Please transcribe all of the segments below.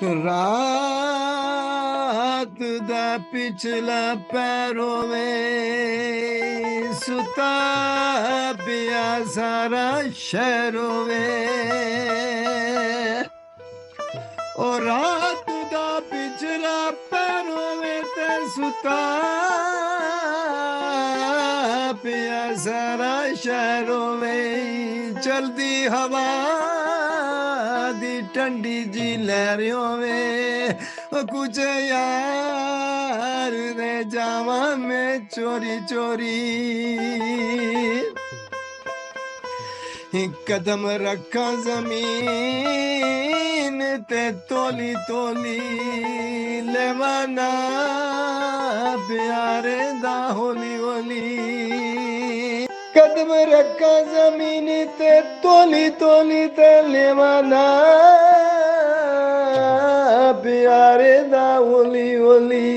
रात दा पिछला पैरों में सुता पिया सारा शहरों में। और रात दा पिछला पैरों में ते सुता पिया सारा शहरों में। चलती हवा दी ठंडी जी लहरों में कुछ यार ने जावा में चोरी चोरी। कदम रखा जमीन ते तोली तोली लेवाना प्यारे दा होली होली। कदम रखा जमीन ते तोली तोली ते लेवाना प्यारे दा होली होली।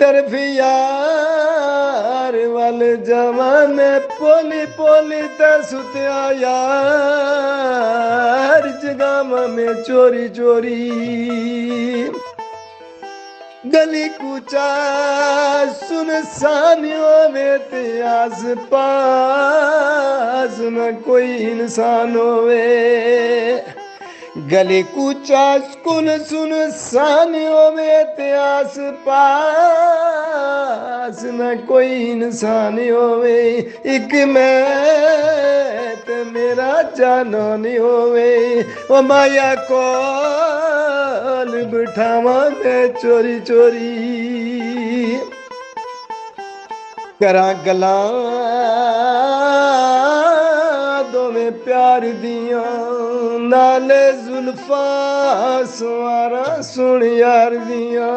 तरफ यार वाल जमाने पोली पोली ते सुत्या यार जगाम में चोरी चोरी। गली कूचा सुनसानियों में ते आस पास न कोई इंसान होवे। गली कूचा स्कूल सुनसानियों में ते आस पास न कोई इंसान होवे। एक मैं ते मेरा जानो नहीं होवे। ओ माया को बिठावा मैं चोरी चोरी। करा गला दो में प्यार दिया नाले जुल्फा सवारा सुन यार दिया।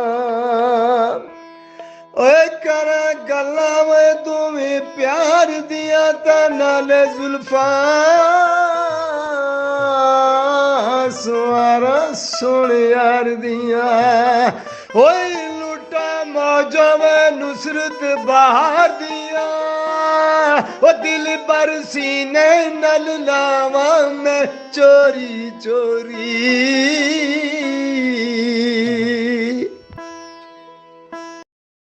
ओए करा गला में तुम्हें प्यार दिया था नाले जुल्फा सवारा सुन यार दिया। ओए लुटा मौजों में नुसरत बहार दिया। वो दिल पर सीने नल लावा में चोरी चोरी।